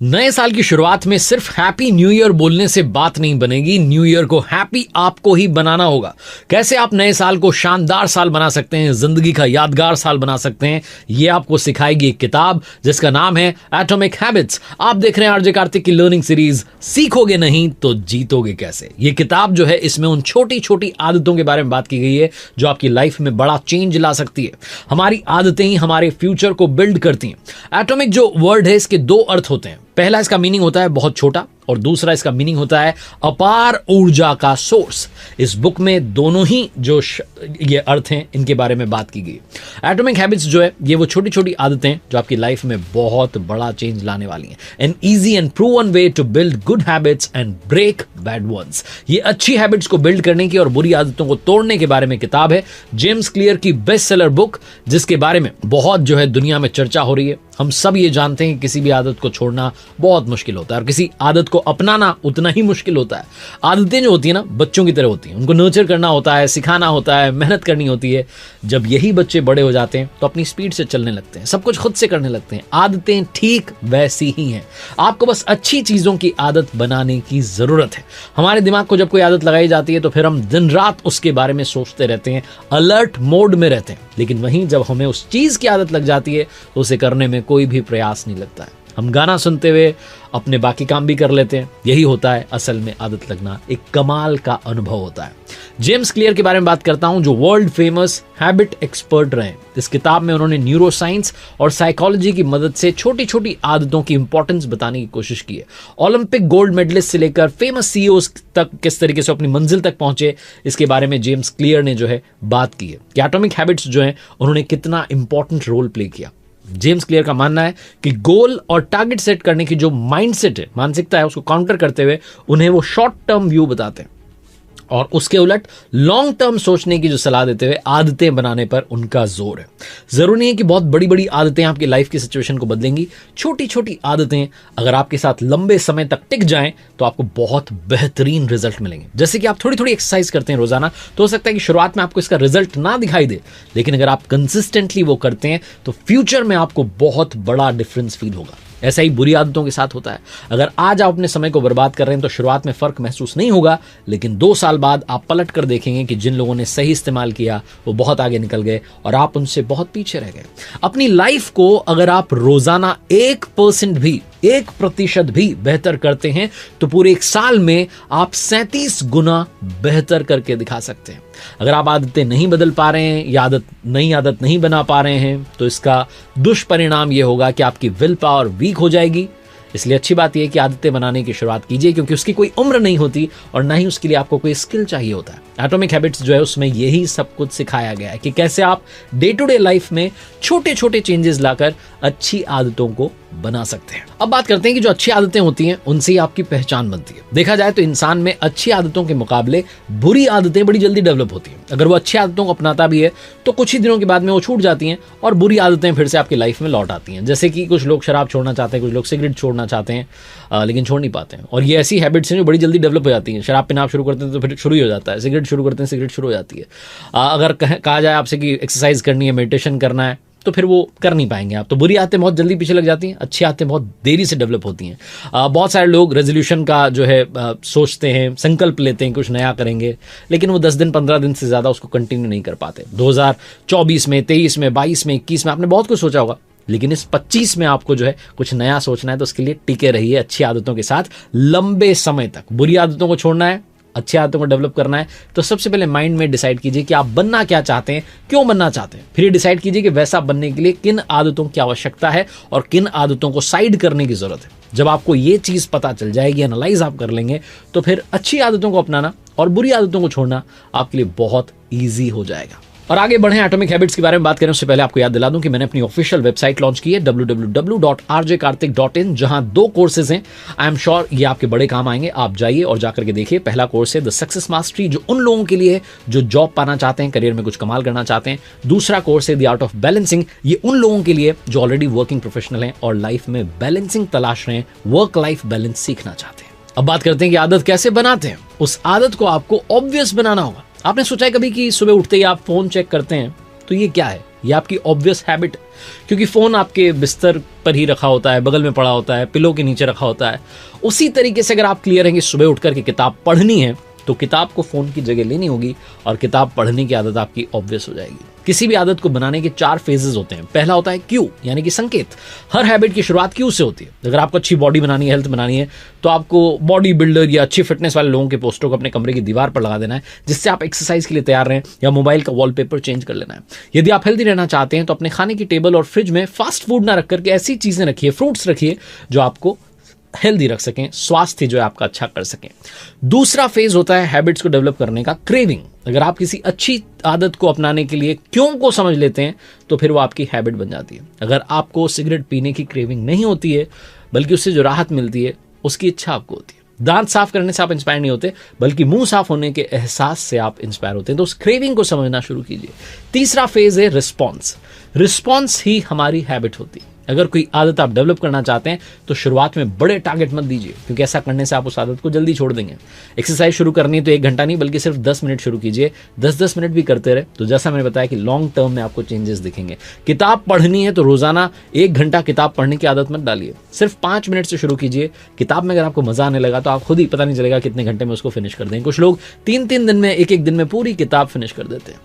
नए साल की शुरुआत में सिर्फ हैप्पी न्यू ईयर बोलने से बात नहीं बनेगी। न्यू ईयर को हैप्पी आपको ही बनाना होगा। कैसे आप नए साल को शानदार साल बना सकते हैं, जिंदगी का यादगार साल बना सकते हैं, ये आपको सिखाएगी एक किताब जिसका नाम है एटॉमिक हैबिट्स। आप देख रहे हैं आरजे कार्तिक की लर्निंग सीरीज सीखोगे नहीं तो जीतोगे कैसे। ये किताब जो है इसमें उन छोटी छोटी आदतों के बारे में बात की गई है जो आपकी लाइफ में बड़ा चेंज ला सकती है। हमारी आदतें ही हमारे फ्यूचर को बिल्ड करती हैं। एटॉमिक जो वर्ड है इसके दो अर्थ होते हैं। पहला इसका मीनिंग होता है बहुत छोटा और दूसरा इसका मीनिंग होता है अपार ऊर्जा का सोर्स। इस बुक में दोनों ही जो ये अर्थ हैं इनके बारे में बात की गई। एटॉमिक हैबिट्स जो है ये वो छोटी छोटी आदतें जो आपकी लाइफ में बहुत बड़ा चेंज लाने वाली हैं। An easy and proven way to build good habits and break bad ones. ये अच्छी हैबिट्स को बिल्ड करने की और बुरी आदतों को तोड़ने के बारे में किताब है। जेम्स क्लियर की बेस्ट सेलर बुक जिसके बारे में बहुत जो है दुनिया में चर्चा हो रही है। हम सब ये जानते हैं कि किसी भी आदत को छोड़ना बहुत मुश्किल होता है और किसी आदत को अपनाना उतना ही मुश्किल होता है। आदतें जो होती है ना बच्चों की तरह होती हैं। उनको नर्चर करना होता है, सिखाना होता है, मेहनत करनी होती है। जब यही बच्चे बड़े हो जाते हैं तो अपनी स्पीड से चलने लगते हैं, सब कुछ खुद से करने लगते हैं। आदतें ठीक वैसी ही हैं। आपको बस अच्छी चीजों की आदत बनाने की जरूरत है। हमारे दिमाग को जब कोई आदत लगाई जाती है तो फिर हम दिन रात उसके बारे में सोचते रहते हैं, अलर्ट मोड में रहते हैं। लेकिन वहीं जब हमें उस चीज की आदत लग जाती है तो उसे करने में कोई भी प्रयास नहीं लगता है। हम गाना सुनते हुए अपने बाकी काम भी कर लेते हैं। यही होता है असल में आदत लगना। एक कमाल का अनुभव होता है। जेम्स क्लियर के बारे में बात करता हूं जो वर्ल्ड फेमस हैबिट एक्सपर्ट रहे। इस किताब में उन्होंने न्यूरोसाइंस और साइकोलॉजी की मदद से छोटी छोटी आदतों की इंपॉर्टेंस बताने की कोशिश की है। ओलंपिक गोल्ड मेडलिस्ट से लेकर फेमस सीईओज तक किस तरीके से अपनी मंजिल तक पहुंचे इसके बारे में जेम्स क्लियर ने जो है बात की है कि एटॉमिक हैबिट्स जो है उन्होंने कितना इंपॉर्टेंट रोल प्ले किया। जेम्स क्लियर का मानना है कि गोल और टारगेट सेट करने की जो माइंडसेट है, मानसिकता है, उसको काउंटर करते हुए उन्हें वो शॉर्ट टर्म व्यू बताते हैं और उसके उलट लॉन्ग टर्म सोचने की जो सलाह देते हुए आदतें बनाने पर उनका जोर है। जरूरी नहीं है कि बहुत बड़ी बड़ी आदतें आपकी लाइफ की सिचुएशन को बदलेंगी। छोटी छोटी आदतें अगर आपके साथ लंबे समय तक टिक जाएं तो आपको बहुत बेहतरीन रिजल्ट मिलेंगे। जैसे कि आप थोड़ी थोड़ी एक्सरसाइज करते हैं रोजाना तो हो सकता है कि शुरुआत में आपको इसका रिजल्ट ना दिखाई दे, लेकिन अगर आप कंसिस्टेंटली वो करते हैं तो फ्यूचर में आपको बहुत बड़ा डिफरेंस फील होगा। ऐसा ही बुरी आदतों के साथ होता है। अगर आज आप अपने समय को बर्बाद कर रहे हैं तो शुरुआत में फर्क महसूस नहीं होगा, लेकिन 2 साल बाद आप पलट कर देखेंगे कि जिन लोगों ने सही इस्तेमाल किया वो बहुत आगे निकल गए और आप उनसे बहुत पीछे रह गए। अपनी लाइफ को अगर आप रोजाना 1% भी बेहतर करते हैं तो पूरे 1 साल में आप 37 गुना बेहतर करके दिखा सकते हैं। अगर आप आदतें नहीं बदल पा रहे हैं या नई आदत नहीं बना पा रहे हैं तो इसका दुष्परिणाम यह होगा कि आपकी विल पावर वीक हो जाएगी। इसलिए अच्छी बात यह है कि आदतें बनाने की शुरुआत कीजिए, क्योंकि उसकी कोई उम्र नहीं होती और ना ही उसके लिए आपको कोई स्किल चाहिए होता है। एटॉमिक हैबिट्स जो है उसमें यही सब कुछ सिखाया गया है कि कैसे आप डे टू डे लाइफ में छोटे छोटे चेंजेस लाकर अच्छी आदतों को बना सकते हैं। अब बात करते हैं कि जो अच्छी आदतें होती हैं उनसे ही आपकी पहचान बनती है। देखा जाए तो इंसान में अच्छी आदतों के मुकाबले बुरी आदतें बड़ी जल्दी डेवलप होती हैं। अगर वो अच्छी आदतों को अपनाता भी है तो कुछ ही दिनों के बाद में वो छूट जाती हैं और बुरी आदतें फिर से आपकी लाइफ में लौट आती हैं। जैसे कि कुछ लोग शराब छोड़ना चाहते हैं, कुछ लोग सिगरेट छोड़ना चाहते हैं लेकिन छोड़ नहीं पाते हैं। और ये ऐसी हैबिट्स हैं जो बड़ी जल्दी डेवलप हो जाती हैं। शराब पीना आप शुरू करते हैं तो फिर शुरू ही हो जाता है, सिगरेट शुरू करते हैं सिगरेट शुरू हो जाती है। अगर कहा जाए आपसे कि एक्सरसाइज करनी है, मेडिटेशन करना है, तो फिर वो कर नहीं पाएंगे आप। तो बुरी आदतें बहुत जल्दी पीछे लग जाती हैं, अच्छी आदतें बहुत देरी से डेवलप होती हैं। बहुत सारे लोग रेजोल्यूशन का जो है सोचते हैं, संकल्प लेते हैं कुछ नया करेंगे, लेकिन वो 10 दिन 15 दिन से ज़्यादा उसको कंटिन्यू नहीं कर पाते। 2024 में, 23 में, 22 में, 21 में आपने बहुत कुछ सोचा होगा, लेकिन इस 25 में आपको जो है कुछ नया सोचना है तो उसके लिए टिके रहिए अच्छी आदतों के साथ लंबे समय तक। बुरी आदतों को छोड़ना है, अच्छी आदतों को डेवलप करना है तो सबसे पहले माइंड में डिसाइड कीजिए कि आप बनना क्या चाहते हैं, क्यों बनना चाहते हैं। फिर डिसाइड कीजिए कि वैसा बनने के लिए किन आदतों की आवश्यकता है और किन आदतों को साइड करने की जरूरत है। जब आपको ये चीज पता चल जाएगी, एनालाइज आप कर लेंगे, तो फिर अच्छी आदतों को अपनाना और बुरी आदतों को छोड़ना आपके लिए बहुत ईजी हो जाएगा। और आगे बढ़े एटॉमिक हैबिट्स के बारे में बात करें उससे पहले आपको याद दिला दूं कि मैंने अपनी ऑफिशियल वेबसाइट लॉन्च की है www.rjkartik.in, जहां 2 कोर्सेज हैं। आई एम श्योर ये आपके बड़े काम आएंगे। आप जाइए और जाकर के देखिए। पहला कोर्स है द सक्सेस मास्टरी, जो उन लोगों के लिए है जो जॉब पाना चाहते हैं, करियर में कुछ कमाल करना चाहते हैं। दूसरा कोर्स है द आर्ट ऑफ बैलेंसिंग, ये उन लोगों के लिए जो ऑलरेडी वर्किंग प्रोफेशनल हैं और लाइफ में बैलेंसिंग तलाश रहे हैं, वर्क लाइफ बैलेंस सीखना चाहते हैं। अब बात करते हैं कि आदत कैसे बनाते हैं। उस आदत को आपको ऑब्वियस बनाना होगा। आपने सोचा है कभी कि सुबह उठते ही आप फोन चेक करते हैं तो ये क्या है? ये आपकी ऑब्वियस हैबिट है, क्योंकि फ़ोन आपके बिस्तर पर ही रखा होता है, बगल में पड़ा होता है, पिलो के नीचे रखा होता है। उसी तरीके से अगर आप क्लियर हैं कि सुबह उठ करके किताब पढ़नी है, तो किताब को फ़ोन की जगह लेनी होगी और किताब पढ़ने की आदत आपकी ऑब्वियस हो जाएगी। किसी भी आदत को बनाने के 4 फेजेस होते हैं। पहला होता है क्यू, यानी कि संकेत। हर हैबिट की शुरुआत क्यू से होती है। अगर आपको अच्छी बॉडी बनानी है, हेल्थ बनानी है, तो आपको बॉडी बिल्डर या अच्छी फिटनेस वाले लोगों के पोस्टर को अपने कमरे की दीवार पर लगा देना है, जिससे आप एक्सरसाइज के लिए तैयार रहें, या मोबाइल का वॉलपेपर चेंज कर लेना है। यदि आप हेल्दी रहना चाहते हैं तो अपने खाने की टेबल और फ्रिज में फास्ट फूड ना रख करके ऐसी चीजें रखिए, फ्रूट्स रखिए जो आपको हेल्दी रख सकें, स्वास्थ्य जो है आपका अच्छा कर सकें। दूसरा फेज होता है हैबिट्स को डेवलप करने का, क्रेविंग। अगर आप किसी अच्छी आदत को अपनाने के लिए क्यों को समझ लेते हैं तो फिर वो आपकी हैबिट बन जाती है। अगर आपको सिगरेट पीने की क्रेविंग नहीं होती है, बल्कि उससे जो राहत मिलती है उसकी इच्छा आपको होती है। दांत साफ करने से आप इंस्पायर नहीं होते, बल्कि मुंह साफ होने के एहसास से आप इंस्पायर होते हैं। तो उस क्रेविंग को समझना शुरू कीजिए। तीसरा फेज है रिस्पॉन्स। रिस्पॉन्स ही हमारी हैबिट होती है। अगर कोई आदत आप डेवलप करना चाहते हैं तो शुरुआत में बड़े टारगेट मत दीजिए, क्योंकि ऐसा करने से आप उस आदत को जल्दी छोड़ देंगे। एक्सरसाइज शुरू करनी है तो 1 घंटा नहीं, बल्कि सिर्फ 10 मिनट शुरू कीजिए। 10-10 मिनट भी करते रहे तो जैसा मैंने बताया कि लॉन्ग टर्म में आपको चेंजेस दिखेंगे। किताब पढ़नी है तो रोजाना 1 घंटा किताब पढ़ने की आदत मत डालिए, सिर्फ 5 मिनट से शुरू कीजिए। किताब में अगर आपको मजा आने लगा तो आप खुद ही पता नहीं चलेगा कितने घंटे में उसको फिनिश कर देंगे। कुछ लोग 3-3 दिन में, एक दिन में पूरी किताब फिनिश कर देते हैं।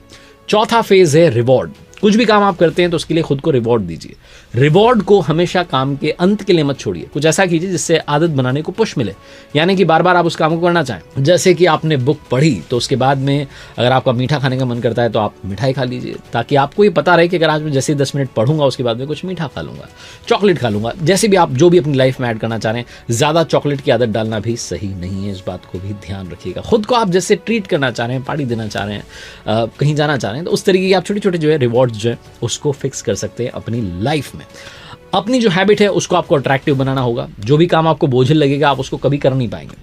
चौथा फेज है रिवॉर्ड। कुछ भी काम आप करते हैं तो उसके लिए खुद को रिवॉर्ड दीजिए। रिवॉर्ड को हमेशा काम के अंत के लिए मत छोड़िए। कुछ ऐसा कीजिए जिससे आदत बनाने को पुश मिले, यानी कि बार बार आप उस काम को करना चाहें। जैसे कि आपने बुक पढ़ी तो उसके बाद में अगर आपका मीठा खाने का मन करता है तो आप मिठाई खा लीजिए, ताकि आपको ये पता रहे कि अगर आज मैं जैसे 10 मिनट पढ़ूंगा उसके बाद में कुछ मीठा खा लूंगा, चॉकलेट खा लूंगा। जैसे भी आप जो भी अपनी लाइफ में ऐड करना चाह रहे हैं, ज्यादा चॉकलेट की आदत डालना भी सही नहीं है, इस बात को भी ध्यान रखिएगा। खुद को आप जैसे ट्रीट करना चाह रहे हैं, पार्टी देना चाह रहे हैं, कहीं जाना चाह रहे हैं, तो उस तरीके की आप छोटे छोटे जो है रिवॉर्ड जो है उसको फिक्स कर सकते हैं अपनी लाइफ में। अपनी जो हैबिट है उसको आपको अट्रैक्टिव बनाना होगा। जो भी काम आपको बोझिल लगेगा आप उसको कभी कर नहीं पाएंगे।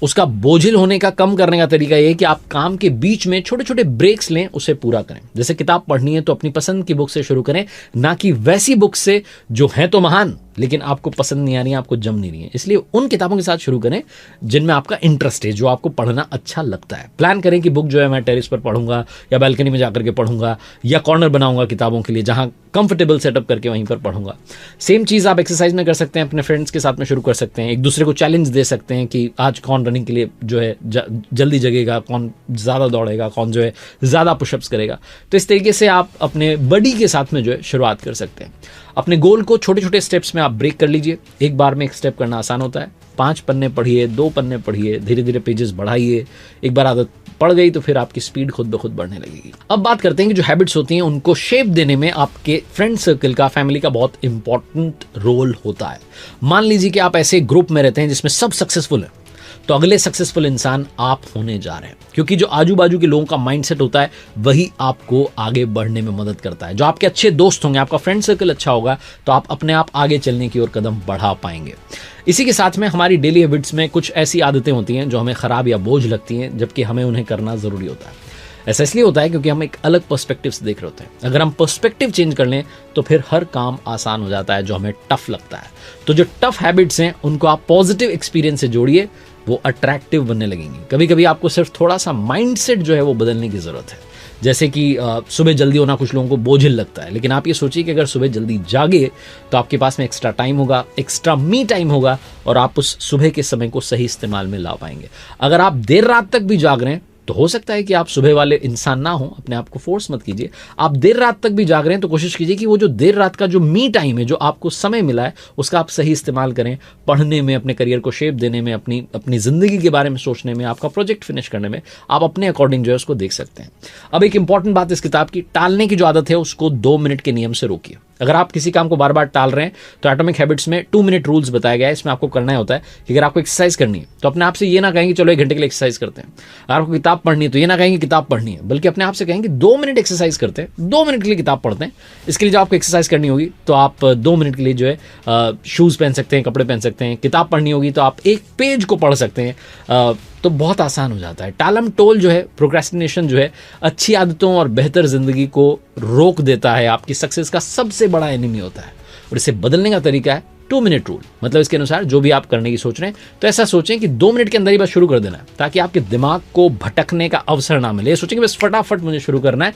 उसका बोझिल होने का कम करने का तरीका यह है कि आप काम के बीच में छोटे छोटे ब्रेक्स लें, उसे पूरा करें। जैसे किताब पढ़नी है तो अपनी पसंद की बुक से शुरू करें, ना कि वैसी बुक से जो है तो महान लेकिन आपको पसंद नहीं आ रही है, आपको जम नहीं रही है। इसलिए उन किताबों के साथ शुरू करें जिनमें आपका इंटरेस्ट है, जो आपको पढ़ना अच्छा लगता है। प्लान करें कि बुक जो है मैं टेरेस पर पढ़ूंगा, या बालकनी में जाकर के पढ़ूंगा, या कॉर्नर बनाऊंगा किताबों के लिए जहां कंफर्टेबल सेटअप करके वहीं पर पढ़ूंगा। सेम चीज आप एक्सरसाइज में कर सकते हैं, अपने फ्रेंड्स के साथ में शुरू कर सकते हैं। एक दूसरे को चैलेंज दे सकते हैं कि आज कौन रनिंग के लिए जो है जल्दी जगेगा, कौन ज्यादा दौड़ेगा, कौन जो है ज्यादा पुशअप्स करेगा। तो इस तरीके से आप अपने बडी के साथ में जो है शुरुआत कर सकते हैं। अपने गोल को छोटे छोटे स्टेप्स में आप ब्रेक कर लीजिए। एक बार में एक स्टेप करना आसान होता है। 5 पन्ने पढ़िए, 2 पन्ने पढ़िए, धीरे धीरे पेजेस बढ़ाइए। एक बार आदत पड़ गई तो फिर आपकी स्पीड खुद ब खुद बढ़ने लगेगी। अब बात करते हैं कि जो हैबिट्स होती हैं उनको शेप देने में आपके फ्रेंड सर्कल का, फैमिली का बहुत इंपॉर्टेंट रोल होता है। मान लीजिए कि आप ऐसे ग्रुप में रहते हैं जिसमें सब सक्सेसफुल है, तो अगले सक्सेसफुल इंसान आप होने जा रहे हैं, क्योंकि जो आजू बाजू के लोगों का माइंडसेट होता है वही आपको आगे बढ़ने में मदद करता है। जो आपके अच्छे दोस्त होंगे, आपका फ्रेंड सर्कल अच्छा होगा, तो आप अपने आप आगे चलने की ओर कदम बढ़ा पाएंगे। इसी के साथ में हमारी डेली हैबिट्स में कुछ ऐसी आदतें होती हैं जो हमें खराब या बोझ लगती हैं, जबकि हमें उन्हें करना जरूरी होता है। ऐसा इसलिए होता है क्योंकि हम एक अलग पर्सपेक्टिव से देख रहे होते हैं। अगर हम पर्सपेक्टिव चेंज कर लें तो फिर हर काम आसान हो जाता है जो हमें टफ लगता है। तो जो टफ हैबिट्स हैं उनको आप पॉजिटिव एक्सपीरियंस से जोड़िए, वो अट्रैक्टिव बनने लगेंगी। कभी कभी आपको सिर्फ थोड़ा सा माइंडसेट जो है वो बदलने की जरूरत है। जैसे कि सुबह जल्दी होना कुछ लोगों को बोझिल लगता है, लेकिन आप ये सोचिए कि अगर सुबह जल्दी जागे तो आपके पास में एक्स्ट्रा टाइम होगा, एक्स्ट्रा मी टाइम होगा, और आप उस सुबह के समय को सही इस्तेमाल में ला पाएंगे। अगर आप देर रात तक भी जाग रहे हैं तो हो सकता है कि आप सुबह वाले इंसान ना हो, अपने आप को फोर्स मत कीजिए। आप देर रात तक भी जाग रहे हैं तो कोशिश कीजिए कि वो जो देर रात का जो मी टाइम है, जो आपको समय मिला है, उसका आप सही इस्तेमाल करें। पढ़ने में, अपने करियर को शेप देने में, अपनी जिंदगी के बारे में सोचने में, आपका प्रोजेक्ट फिनिश करने में आप अपने अकॉर्डिंग जो है उसको देख सकते हैं। अब एक इंपॉर्टेंट बात इस किताब की, टालने की जो आदत है उसको 2 मिनट के नियम से रोकिए। अगर आप किसी काम को बार बार टाल रहे हैं तो एटॉमिक हैबिट्स में 2 मिनट रूल्स बताया गया है। इसमें आपको करना होता है कि अगर आपको एक्सरसाइज करनी है तो अपने आप से ये ना कहेंगे चलो 1 घंटे के लिए एक्सरसाइज करते हैं। अगर आपको किताब पढ़नी है तो ये ना कहेंगे किताब पढ़नी है, बल्कि अपने आप से कहेंगे 2 मिनट एक्सरसाइज करते हैं, 2 मिनट के लिए किताब पढ़ते हैं। इसके लिए जब आपको एक्सरसाइज करनी होगी तो आप 2 मिनट के लिए जो है शूज पहन सकते हैं, कपड़े पहन सकते हैं। किताब पढ़नी होगी तो आप 1 पेज को पढ़ सकते हैं। तो बहुत आसान हो जाता है। टालम टोल जो है, प्रोक्रेस्टिनेशन जो है, अच्छी आदतों और बेहतर जिंदगी को रोक देता है। आपकी सक्सेस का सबसे बड़ा एनिमी होता है, और इसे बदलने का तरीका है 2 मिनट रूल। मतलब इसके अनुसार जो भी आप करने की सोच रहे हैं तो ऐसा सोचें कि 2 मिनट के अंदर ही बस शुरू कर देना है, ताकि आपके दिमाग को भटकने का अवसर ना मिले। सोचेंगे बस फटाफट मुझे शुरू करना है,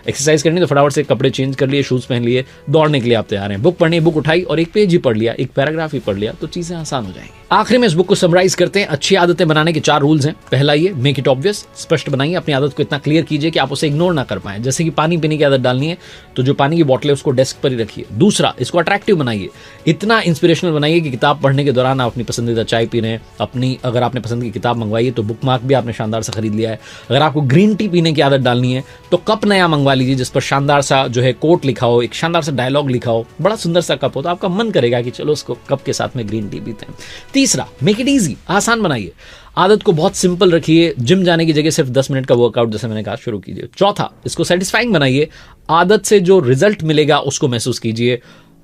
एक्सरसाइज करनी तो फटाफट से कपड़े चेंज कर लिए, शूज पहन लिए, दौड़ने के लिए आप तैयार हैं। बुक पढ़नी, बुक उठाई और एक पेज ही पढ़ लिया, एक पैराग्राफ ही पढ़ लिया, तो चीजें आसान हो जाएंगी। आखिर में इस बुक को समराइज करते हैं। अच्छी आदतें बनाने के 4 रूल्स हैं। पहला ये, मेक इट ऑब्वियस, स्पष्ट बनाइए, अपनी आदत को इतना क्लियर कीजिए कि आप उसे इग्नोर ना कर पाए। जैसे कि पानी पीने की आदत डालनी है तो जो पानी की बोतल है उसको डेस्क पर ही रखिए। दूसरा, इसको अट्रैक्टिव बनाइए, इतना इंस्पिरेशनल बनाइए कि किताब पढ़ने के दौरान आप अपनी पसंदीदा चाय पी रहे हैं। अपनी अगर आपने पसंद की किताब मंगवाई है तो बुक मार्क भी आपने शानदार सा खरीद लिया है। अगर आपको ग्रीन टी पीने की आदत डालनी है तो कप नया मंगवा लीजिए जिस पर शानदार सा जो है कोट लिखा हो, एक शानदार सा डायलॉग लिखा हो, बड़ा सुंदर सा कप हो, तो आपका मन करेगा कि चलो उसको कप के साथ में ग्रीन टी पीते हैं। तीसरा, मेक इट ईजी, आसान बनाइए, आदत को बहुत सिंपल रखिए। जिम जाने की जगह सिर्फ 10 मिनट का वर्कआउट जैसे मैंने कहा शुरू कीजिए। चौथा, इसको सेटिस्फाइंग बनाइए, आदत से जो रिजल्ट मिलेगा उसको महसूस कीजिए।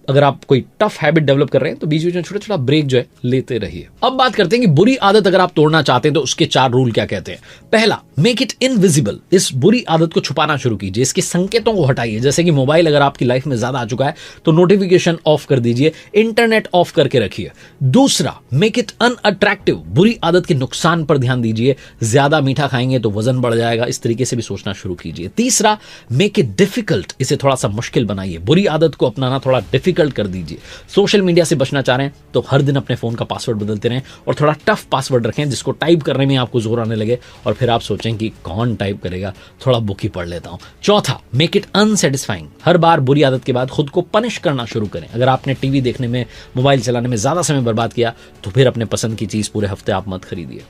अगर आप कोई टफ हैबिट डेवलप कर रहे हैं तो बीच बीच में छोटा छोटा ब्रेक जो है लेते रहिए। अब बात करते हैं कि बुरी आदत अगर आप तोड़ना चाहते हैं तो उसके 4 रूल क्या कहते हैं। पहला, मेक इट इनविजिबल, इस बुरी आदत को छुपाना शुरू कीजिए, इसके संकेतों को हटाइए। जैसे कि मोबाइल अगर आपकी लाइफ में ज्यादा आ चुका है तो नोटिफिकेशन ऑफ कर दीजिए, इंटरनेट ऑफ करके रखिए। दूसरा, मेक इट अनअट्रैक्टिव, बुरी आदत के नुकसान पर ध्यान दीजिए, ज्यादा मीठा खाएंगे तो वजन बढ़ जाएगा, इस तरीके से भी सोचना शुरू कीजिए। तीसरा, मेक इट डिफिकल्ट, इसे थोड़ा सा मुश्किल बनाइए, बुरी आदत को अपनाना थोड़ा डिफिकल्ट कर दीजिए। सोशल मीडिया से बचना चाह रहे हैं तो हर दिन अपने फोन का पासवर्ड बदलते रहें और थोड़ा टफ पासवर्ड रखें जिसको टाइप करने में आपको जोर आने लगे और फिर आप सोचें कि कौन टाइप करेगा, थोड़ा बुक ही पढ़ लेता हूं। चौथा, मेक इट अनसेटिस्फाइंग, हर बार बुरी आदत के बाद खुद को पनिश करना शुरू करें। अगर आपने टीवी देखने में, मोबाइल चलाने में ज्यादा समय बर्बाद किया तो फिर अपने पसंद की चीज पूरे हफ्ते आप मत खरीदिए।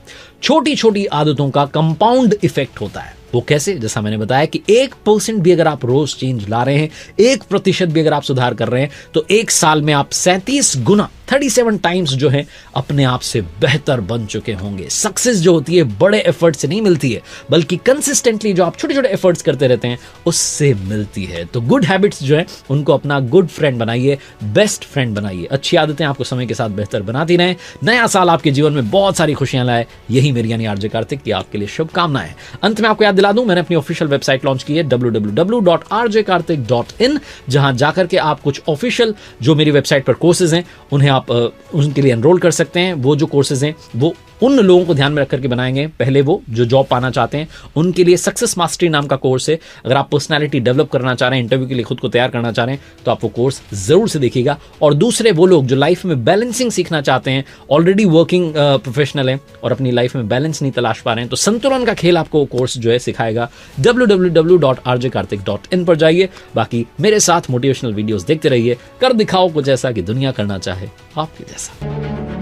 छोटी छोटी आदतों का कंपाउंड इफेक्ट होता है। वो कैसे? जैसा मैंने बताया कि 1% भी अगर आप रोज चेंज ला रहे हैं, 1% भी अगर आप सुधार कर रहे हैं तो 1 साल में आप 37 गुना 37 टाइम्स जो है अपने आप से बेहतर बन चुके होंगे। सक्सेस जो होती है बड़े एफर्ट से नहीं मिलती है बल्कि कंसिस्टेंटली जो आप छोटे छोटे एफर्ट्स करते रहते हैं उससे मिलती है। तो गुड हैबिट्स जो है उनको अपना गुड फ्रेंड बनाइए, बेस्ट फ्रेंड बनाइए। अच्छी आदतें आपको समय के साथ बेहतर बनाती रहें। नया साल आपके जीवन में बहुत सारी खुशियां लाए, यही मेरी यानी आरजे कार्तिक की आपके लिए शुभकामनाएं। अंत में आपको याद दिला दूं, मैंने अपनी ऑफिशियल वेबसाइट लॉन्च की है www.rjkartik.in, जहां जाकर के आप कुछ ऑफिशियल जो मेरी वेबसाइट पर कोर्सेज हैं उन्हें आप उनके लिए एनरोल कर सकते हैं। वो जो कोर्सेज हैं वो उन लोगों को ध्यान में रख करके बनाएंगे, पहले वो जो जॉब पाना चाहते हैं उनके लिए सक्सेस मास्टरी नाम का कोर्स है। अगर आप पर्सनालिटी डेवलप करना चाह रहे हैं, इंटरव्यू के लिए खुद को तैयार करना चाह रहे हैं तो आप वो कोर्स जरूर से देखिएगा। और दूसरे वो लोग जो लाइफ में बैलेंसिंग सीखना चाहते हैं, ऑलरेडी वर्किंग प्रोफेशनल हैं और अपनी लाइफ में बैलेंस नहीं तलाश पा रहे हैं, तो संतुलन का खेल आपको कोर्स जो है सिखाएगा। www.rjkartik.in पर जाइए। बाकी मेरे साथ मोटिवेशनल वीडियोस देखते रहिए, कर दिखाओ कुछ ऐसा कि दुनिया करना चाहे आपके जैसा।